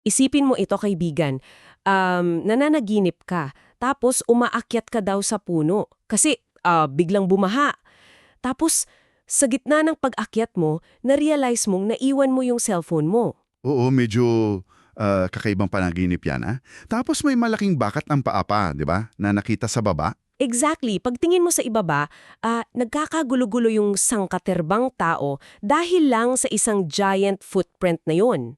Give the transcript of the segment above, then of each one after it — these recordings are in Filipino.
Isipin mo ito, kaibigan. Nananaginip ka, tapos umaakyat ka daw sa puno kasi biglang bumaha. Tapos, sa gitna ng pag-akyat mo, na-realize mong naiwan mo yung cellphone mo. Oo, medyo kakaibang panaginip yan, ah. Tapos may malaking bakat ng paa pa, di ba? Na nakita sa baba. Exactly. Pagtingin mo sa ibaba, nagkakagulo-gulo yung sangkaterbang tao dahil lang sa isang giant footprint na yun.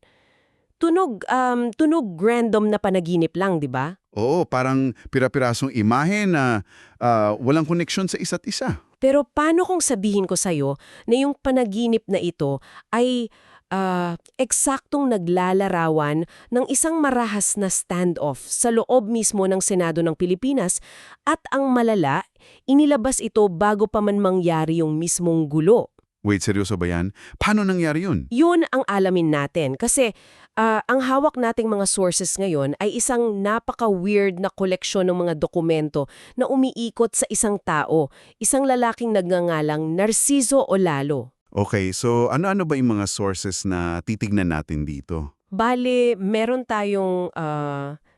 Tunog random na panaginip lang, di ba? Oo, parang pira-pirasong imahe na walang koneksyon sa isa't isa. Pero paano kung sabihin ko sa'yo na yung panaginip na ito ay eksaktong naglalarawan ng isang marahas na standoff sa loob mismo ng Senado ng Pilipinas at ang malala, inilabas ito bago pa man mangyari yung mismong gulo. Wait, seryoso ba yan? Paano nangyari yun? Yun ang alamin natin kasi ang hawak nating mga sources ngayon ay isang napaka-weird na koleksyon ng mga dokumento na umiikot sa isang tao, isang lalaking nagngangalang Narciso Olalo. Okay, so ano-ano ba yung mga sources na titignan natin dito? Bale, meron tayong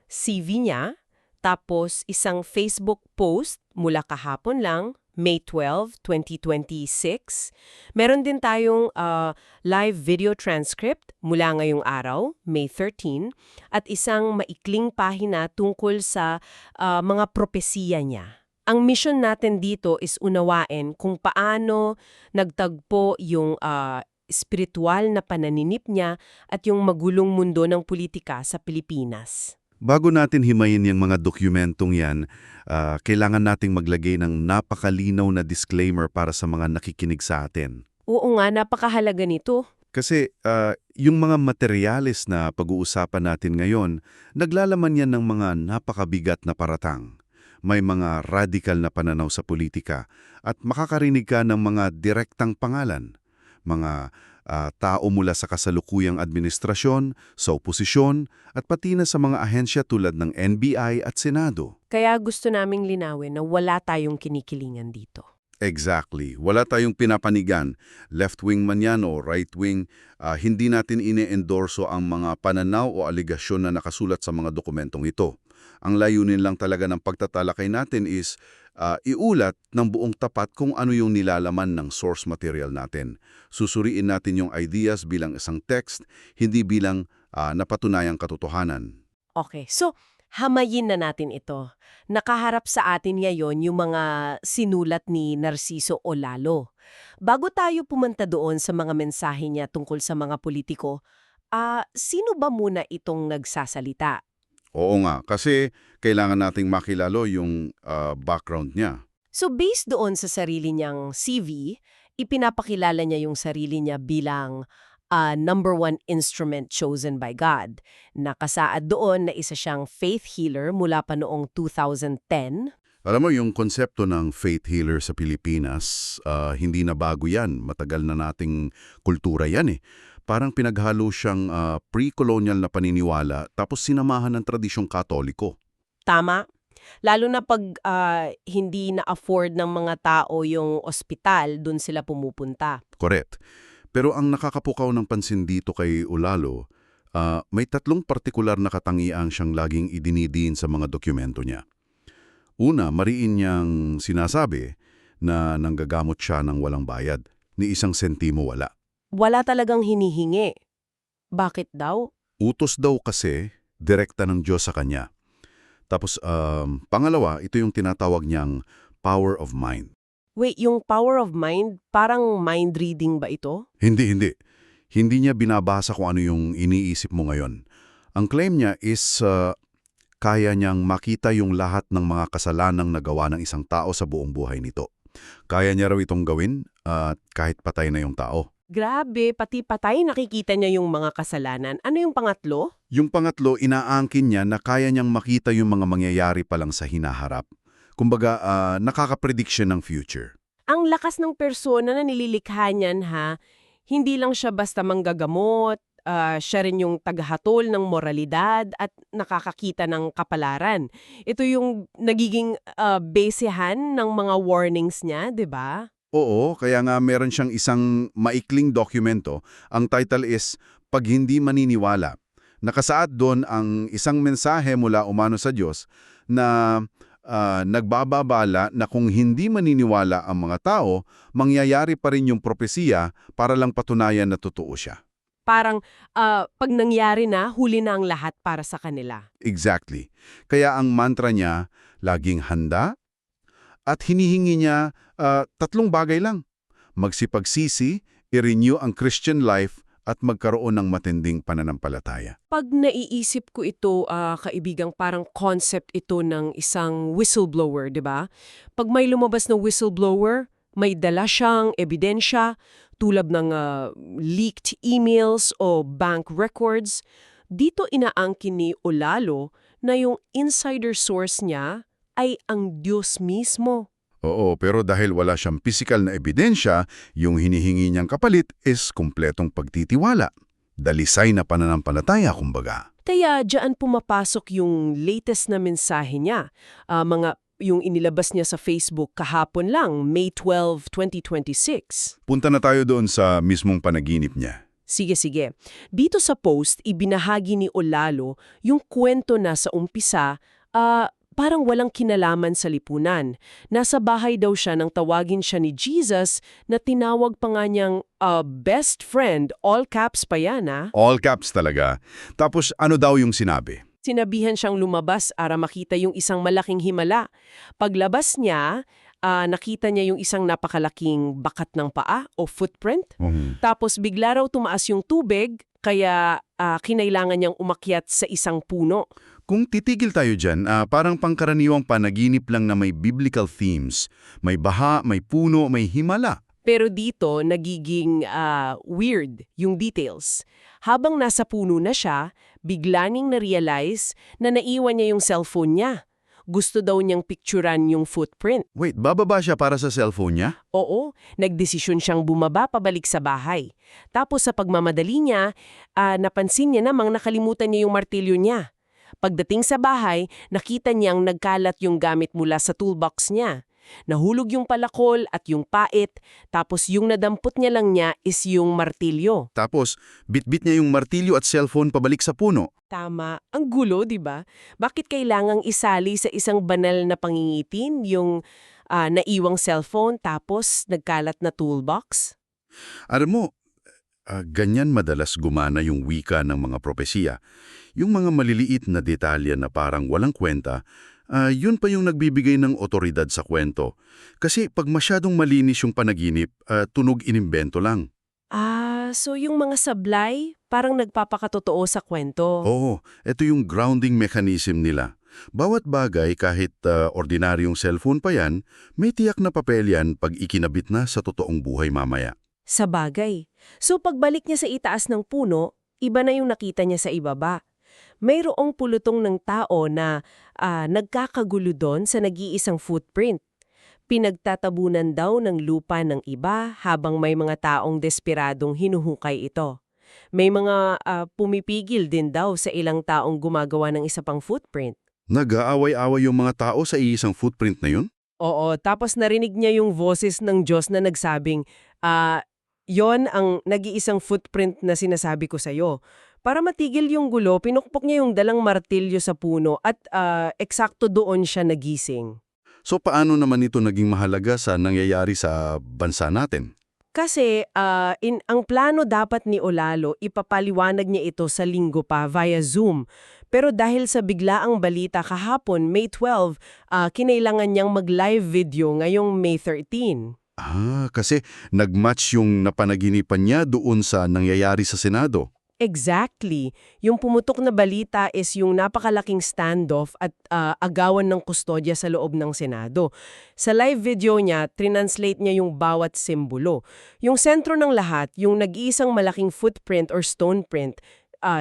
CV niya, tapos isang Facebook post mula kahapon lang, May 12, 2026. Meron din tayong live video transcript mula ngayong araw, May 13, at isang maikling pahina tungkol sa mga propesiya niya. Ang mission natin dito is unawain kung paano nagtagpo yung espiritual na pananinip niya at yung magulong mundo ng politika sa Pilipinas. Bago natin himayin yung mga dokumentong yan, kailangan nating maglagay ng napakalinaw na disclaimer para sa mga nakikinig sa atin. Oo nga, napakahalaga nito. Kasi yung mga materyales na pag-uusapan natin ngayon, naglalaman yan ng mga napakabigat na paratang. May mga radical na pananaw sa politika at makakarinig ka ng mga direktang pangalan. Mga tao mula sa kasalukuyang administrasyon, sa oposisyon, at pati na sa mga ahensya tulad ng NBI at Senado. Kaya gusto naming linawin na wala tayong kinikilingan dito. Exactly. Wala tayong pinapanigan. Left-wing man yan o right-wing, hindi natin ine-endorso ang mga pananaw o aligasyon na nakasulat sa mga dokumentong ito. Ang layunin lang talaga ng pagtatalakay natin is iulat ng buong tapat kung ano yung nilalaman ng source material natin. Susuriin natin yung ideas bilang isang text, hindi bilang napatunayang katotohanan. Okay, so hamayin na natin ito. Nakaharap sa atin ngayon yung mga sinulat ni Narciso Olalo. Bago tayo pumunta doon sa mga mensahe niya tungkol sa mga politiko, sino ba muna itong nagsasalita? Oo nga, kasi kailangan nating makilalo yung background niya. So based doon sa sarili niyang CV, ipinapakilala niya yung sarili niya bilang number one instrument chosen by God. Nakasaad doon na isa siyang faith healer mula pa noong 2010. Alam mo, yung konsepto ng faith healer sa Pilipinas, hindi na bago yan. Matagal na nating kultura yan eh. Parang pinaghalo siyang pre-colonial na paniniwala tapos sinamahan ng tradisyong Katoliko. Tama? Lalo na pag hindi na-afford ng mga tao yung ospital, dun sila pumupunta. Correct. Pero ang nakakapukaw ng pansin dito kay Olalo, may tatlong partikular na katangiang siyang laging idinidiin sa mga dokumento niya. Una, mariin niyang sinasabi na nanggagamot siya ng walang bayad, ni isang sentimo wala. Wala talagang hinihingi. Bakit daw? Utos daw kasi, direkta ng Diyos sa kanya. Tapos, pangalawa, ito yung tinatawag niyang power of mind. Wait, yung power of mind, parang mind reading ba ito? Hindi. Hindi niya binabasa kung ano yung iniisip mo ngayon. Ang claim niya is kaya niyang makita yung lahat ng mga kasalanang nagawa ng isang tao sa buong buhay nito. Kaya niya raw itong gawin kahit patay na yung tao. Grabe, pati patay nakikita niya yung mga kasalanan. Ano yung pangatlo? Yung pangatlo, inaangkin niya na kaya niyang makita yung mga mangyayari pa lang sa hinaharap. Kumbaga, nakaka-predict siya ng future. Ang lakas ng persona na nililikha niyan, ha? Hindi lang siya basta manggagamot, siya rin yung tagahatol ng moralidad at nakakakita ng kapalaran. Ito yung nagiging basehan ng mga warnings niya, di ba? Oo, kaya nga meron siyang isang maikling dokumento. Ang title is Pag Hindi Maniniwala. Nakasaad doon ang isang mensahe mula umano sa Diyos na nagbababala na kung hindi maniniwala ang mga tao, mangyayari pa rin yung propesiya para lang patunayan na totoo siya. Parang pag nangyari na, huli na ang lahat para sa kanila. Exactly. Kaya ang mantra niya, laging handa, at hinihingi niya tatlong bagay lang. Magsipagsisi, i-renew ang Christian life, at magkaroon ng matinding pananampalataya. Pag naiisip ko ito, kaibigang parang concept ito ng isang whistleblower, di ba? Pag may lumabas na whistleblower, may dala siyang ebidensya tulad ng leaked emails o bank records. Dito inaangkin ni Olalo na yung insider source niya ay ang Diyos mismo. Oo, pero dahil wala siyang pisikal na ebidensya, yung hinihingi niyang kapalit is kumpletong pagtitiwala. Dalisay na pananampalataya, kumbaga. Kaya diyan pumapasok yung latest na mensahe niya. Yung inilabas niya sa Facebook kahapon lang, May 12, 2026. Punta na tayo doon sa mismong panaginip niya. Sige. Dito sa post, ibinahagi ni Olalo yung kwento na sa umpisa, parang walang kinalaman sa lipunan. Nasa bahay daw siya nang tawagin siya ni Jesus na tinawag pa nga niyang best friend, all caps pa yan All caps talaga. Tapos ano daw yung sinabi? Sinabihan siyang lumabas para makita yung isang malaking himala. Paglabas niya, nakita niya yung isang napakalaking bakat ng paa o footprint. Tapos bigla raw tumaas yung tubig, kaya kinailangan niyang umakyat sa isang puno. Kung titigil tayo dyan, parang pangkaraniwang panaginip lang na may biblical themes. May baha, may puno, may himala. Pero dito, nagiging weird yung details. Habang nasa puno na siya, bigla niyang na-realize na naiwan niya yung cellphone niya. Gusto daw niyang picturean yung footprint. Wait, bababa siya para sa cellphone niya? Oo, nagdesisyon siyang bumaba pabalik sa bahay. Tapos sa pagmamadali niya, napansin niya namang nakalimutan niya yung martilyo niya. Pagdating sa bahay, nakita niyang nagkalat yung gamit mula sa toolbox niya. Nahulog yung palakol at yung pait, tapos yung nadampot niya lang niya is yung martilyo. Tapos, bitbit niya yung martilyo at cellphone pabalik sa puno. Tama. Ang gulo, di ba? Bakit kailangang isali sa isang banal na pangingitin yung naiwang cellphone tapos nagkalat na toolbox? Alam mo, ganyan madalas gumana yung wika ng mga propesiya. Yung mga maliliit na detalye na parang walang kwenta, yun pa yung nagbibigay ng otoridad sa kwento. Kasi pag masyadong malinis yung panaginip, tunog inimbento lang. So yung mga sablay, parang nagpapakatotoo sa kwento. Oo, ito yung grounding mechanism nila. Bawat bagay, kahit ordinaryong cellphone pa yan, may tiyak na papel yan pag ikinabit na sa totoong buhay mamaya. Sa bagay. So pagbalik niya sa itaas ng puno, iba na yung nakita niya sa ibaba. Mayroong pulutong ng tao na nagkakagulo doon sa nag-iisang footprint. Pinagtatabunan daw ng lupa ng iba habang may mga taong desperadong hinuhukay ito. May mga pumipigil din daw sa ilang taong gumagawa ng isa pang footprint. Nag-aaway-away yung mga tao sa iisang footprint na yun? Oo, tapos narinig niya yung boses ng Diyos na nagsabing, yon ang nag-iisang footprint na sinasabi ko sa'yo. Para matigil yung gulo, pinukpok niya yung dalang martilyo sa puno at eksakto doon siya nagising. So paano naman ito naging mahalaga sa nangyayari sa bansa natin? Kasi ang plano dapat ni Olalo, ipapaliwanag niya ito sa linggo pa via Zoom. Pero dahil sa biglaang balita kahapon, May 12, kinailangan niyang mag-live video ngayong May 13. Kasi nag-match yung napanaginipan niya doon sa nangyayari sa Senado. Exactly. Yung pumutok na balita is yung napakalaking standoff at agawan ng kustodya sa loob ng Senado. Sa live video niya, translate niya yung bawat simbolo. Yung sentro ng lahat, yung nag-iisang malaking footprint or stone print,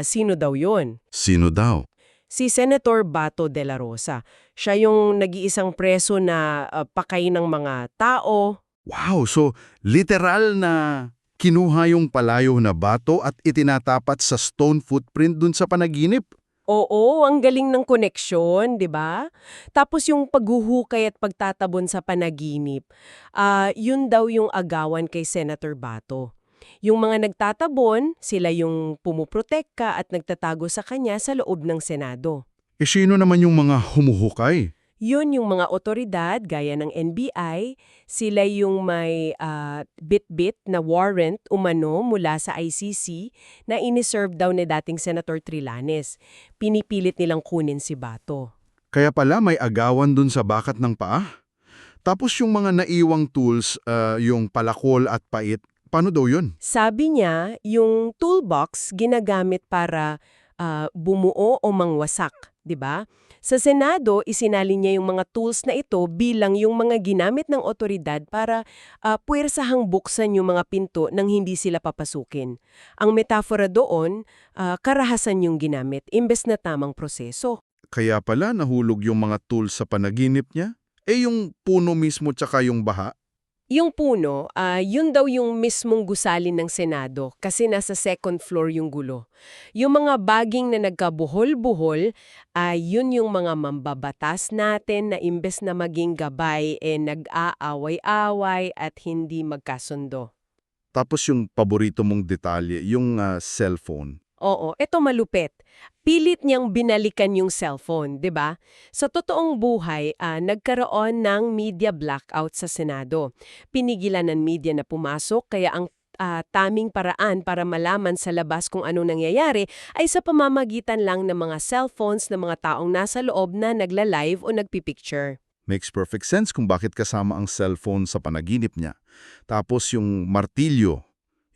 sino daw yon? Sino daw? Si Senator Bato de la Rosa. Siya yung nag-iisang preso na pakay ng mga tao. Wow! So, literal na kinuha yung palayo na bato at itinatapat sa stone footprint dun sa panaginip? Oo, ang galing ng koneksyon, di ba? Tapos yung paghuhukay at pagtatabon sa panaginip, yun daw yung agawan kay Senator Bato. Yung mga nagtatabon, sila yung pumuprotekta at nagtatago sa kanya sa loob ng Senado. Sino naman yung mga humuhukay? Yun yung mga otoridad gaya ng NBI, sila yung may bit-bit na warrant umano mula sa ICC na iniserve daw ni dating Senator Trillanes. Pinipilit nilang kunin si Bato. Kaya pala may agawan dun sa bakat ng paa? Tapos yung mga naiwang tools, yung palakol at pait, paano daw yun? Sabi niya, yung toolbox ginagamit para bumuo o mangwasak, 'di ba? Sa Senado, isinalin niya yung mga tools na ito bilang yung mga ginamit ng otoridad para puwersahang buksan yung mga pinto nang hindi sila papasukin. Ang metafora doon, karahasan yung ginamit imbes na tamang proseso. Kaya pala nahulog yung mga tools sa panaginip niya? Yung puno mismo tsaka yung baha? Yung puno, yun daw yung mismong gusalin ng Senado kasi nasa second floor yung gulo. Yung mga baging na nagkabuhol-buhol, yun yung mga mambabatas natin na imbes na maging gabay, nag-aaway-away at hindi magkasundo. Tapos yung paborito mong detalye, yung cellphone. Oo, eto malupit. Pilit niyang binalikan yung cellphone, 'di ba? Sa totoong buhay, nagkaroon ng media blackout sa Senado. Pinigilan ng media na pumasok kaya ang taming paraan para malaman sa labas kung ano nangyayari ay sa pamamagitan lang ng mga cellphones ng mga taong nasa loob na nagla-live o nagpipicture. Makes perfect sense kung bakit kasama ang cellphone sa panaginip niya. Tapos yung martilyo,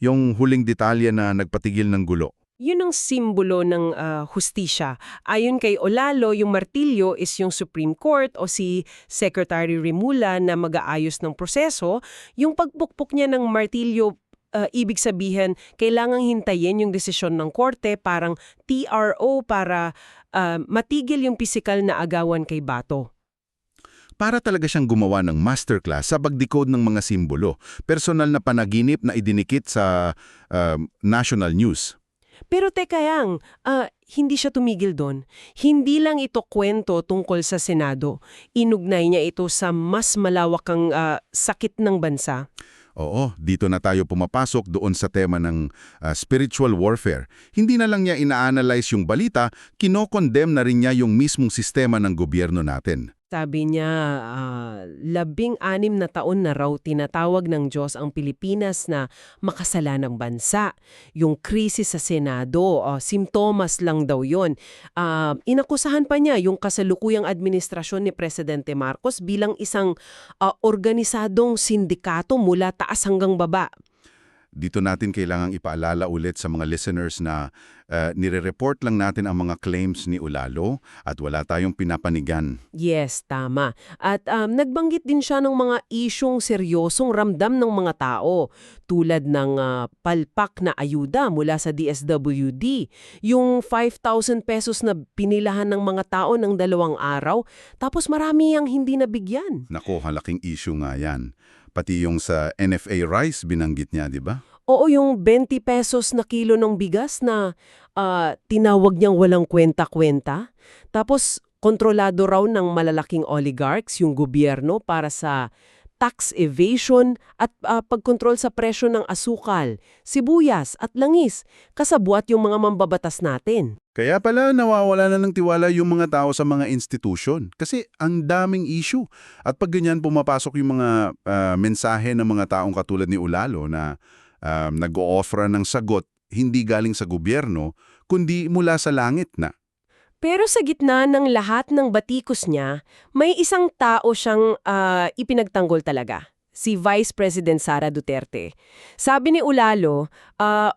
yung huling detalye na nagpatigil ng gulo. Yun ang simbolo ng hustisya. Ayon kay Olalo, yung martilyo is yung Supreme Court o si Secretary Rimula na mag-aayos ng proseso. Yung pagpukpok niya ng martilyo, ibig sabihin, kailangang hintayin yung desisyon ng korte, parang TRO para matigil yung pisikal na agawan kay Bato. Para talaga siyang gumawa ng masterclass sa pag-decode ng mga simbolo, personal na panaginip na idinikit sa national news. Pero teka yang, hindi siya tumigil doon. Hindi lang ito kwento tungkol sa Senado. Inugnay niya ito sa mas malawakang sakit ng bansa. Oo, dito na tayo pumapasok doon sa tema ng spiritual warfare. Hindi na lang niya ina-analyze yung balita, kinokondem na rin niya yung mismong sistema ng gobyerno natin. Sabi niya, 16 na taon na raw tinatawag ng Diyos ang Pilipinas na makasalanang bansa. Yung krisis sa Senado, simptomas lang daw yon. Inakusahan pa niya yung kasalukuyang administrasyon ni Presidente Marcos bilang isang organisadong sindikato mula taas hanggang baba. Dito natin kailangang ipaalala ulit sa mga listeners na nire-report lang natin ang mga claims ni Ulalo at wala tayong pinapanigan. Yes, tama. At nagbanggit din siya ng mga isyong seryosong ramdam ng mga tao tulad ng palpak na ayuda mula sa DSWD, yung 5,000 pesos na pinilahan ng mga tao ng 2 araw, tapos marami ang hindi nabigyan. Nako, halaking issue nga yan. Pati yung sa NFA rice binanggit niya, di ba? Oo, yung 20 pesos na kilo ng bigas na tinawag niyang walang kwenta-kwenta. Tapos, kontrolado raw ng malalaking oligarchs yung gobyerno para sa tax evasion at pagkontrol sa presyo ng asukal, sibuyas at langis, kasabwat yung mga mambabatas natin. Kaya pala nawawala na ng tiwala yung mga tao sa mga institusyon. Kasi ang daming issue. At pag ganyan pumapasok yung mga mensahe ng mga taong katulad ni Ulalo na nag-o-offer ng sagot hindi galing sa gobyerno, kundi mula sa langit na. Pero sa gitna ng lahat ng batikos niya, may isang tao siyang ipinagtanggol talaga. Si Vice President Sara Duterte. Sabi ni Ulalo,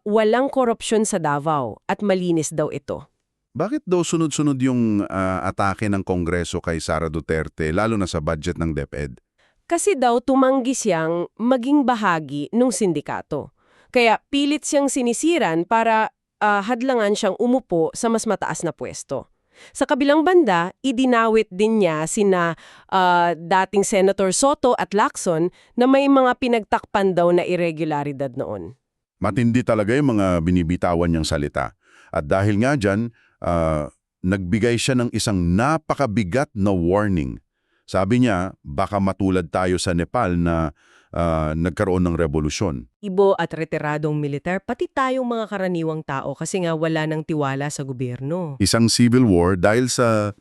walang korupsyon sa Davao at malinis daw ito. Bakit daw sunod-sunod yung atake ng Kongreso kay Sara Duterte, lalo na sa budget ng DepEd? Kasi daw tumanggi siyang maging bahagi ng sindikato. Kaya pilit siyang sinisiran para hadlangan siyang umupo sa mas mataas na pwesto. Sa kabilang banda, idinawit din niya sina dating Senator Soto at Lacson na may mga pinagtakpan daw na irregularidad noon. Matindi talaga yung mga binibitawan niyang salita. At dahil nga dyan, nagbigay siya ng isang napakabigat na warning. Sabi niya, baka matulad tayo sa Nepal na nagkaroon ng revolusyon. Ibo at retiradong militar, pati tayong mga karaniwang tao kasi nga wala ng tiwala sa gobyerno. Isang civil war dahil sa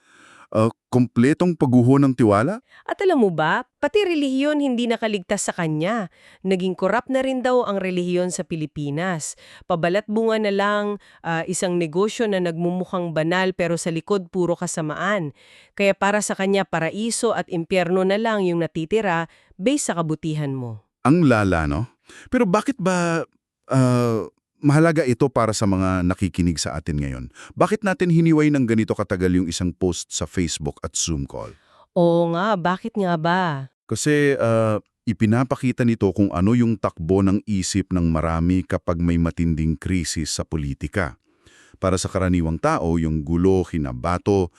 kompletong pagguho ng tiwala? At alam mo ba, pati relihiyon hindi nakaligtas sa kanya. Naging korap na rin daw ang relihiyon sa Pilipinas. Pabalat bunga na lang, isang negosyo na nagmumukhang banal pero sa likod puro kasamaan. Kaya para sa kanya paraiso at impyerno na lang yung natitira based sa kabutihan mo. Ang lala, no? Pero bakit ba mahalaga ito para sa mga nakikinig sa atin ngayon? Bakit natin hiniway ng ganito katagal yung isang post sa Facebook at Zoom call? Oo nga, bakit nga ba? Kasi ipinapakita nito kung ano yung takbo ng isip ng marami kapag may matinding krisis sa politika. Para sa karaniwang tao, yung gulo, hinabato,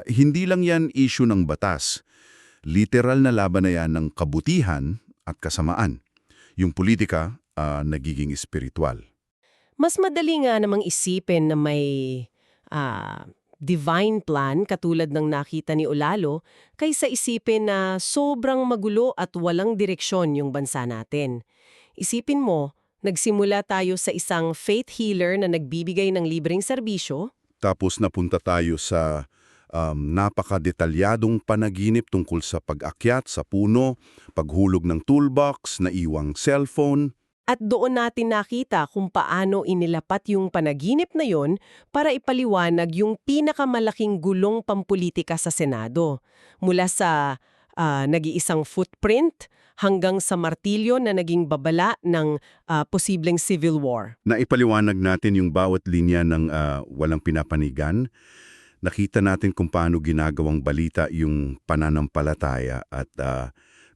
hindi lang yan issue ng batas. Literal na laban na yan ng kabutihan at kasamaan. Yung politika, nagiging espiritual. Mas madali nga namang isipin na may divine plan katulad ng nakita ni Olalo kaysa isipin na sobrang magulo at walang direksyon yung bansa natin. Isipin mo, nagsimula tayo sa isang faith healer na nagbibigay ng libreng serbisyo. Tapos napunta tayo sa napakadetalyadong panaginip tungkol sa pag-akyat sa puno, paghulog ng toolbox, naiwang cellphone. At doon natin nakita kung paano inilapat yung panaginip na yon para ipaliwanag yung pinakamalaking gulong pampulitika sa Senado. Mula sa nag-iisang footprint hanggang sa martilyo na naging babala ng posibleng civil war. Naipaliwanag natin yung bawat linya ng walang pinapanigan. Nakita natin kung paano ginagawang balita yung pananampalataya at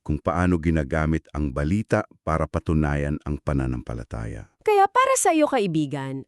kung paano ginagamit ang balita para patunayan ang pananampalataya. Kaya para sa iyo kaibigan,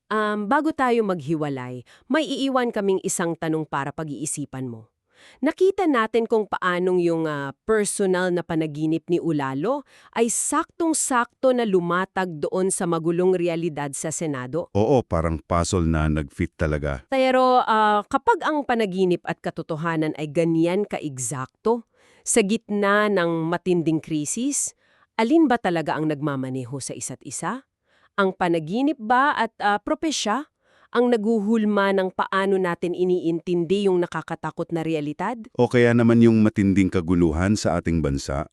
bago tayo maghiwalay, may iiwan kaming isang tanong para pag-iisipan mo. Nakita natin kung paanong yung personal na panaginip ni Olalo ay saktong-sakto na lumatag doon sa magulong realidad sa Senado. Oo, parang puzzle na nag-fit talaga. Pero kapag ang panaginip at katotohanan ay ganyan ka-eksakto, sa gitna ng matinding krisis, alin ba talaga ang nagmamaneho sa isa't isa? Ang panaginip ba at propesya ang naguhulma ng paano natin iniintindi yung nakakatakot na realidad? O kaya naman yung matinding kaguluhan sa ating bansa,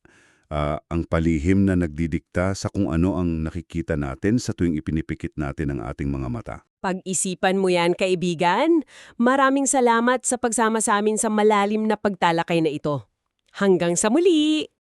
ang palihim na nagdidikta sa kung ano ang nakikita natin sa tuwing ipinipikit natin ang ating mga mata. Pag-isipan mo yan, kaibigan. Maraming salamat sa pagsama sa amin sa malalim na pagtalakay na ito. Hanggang sa muli!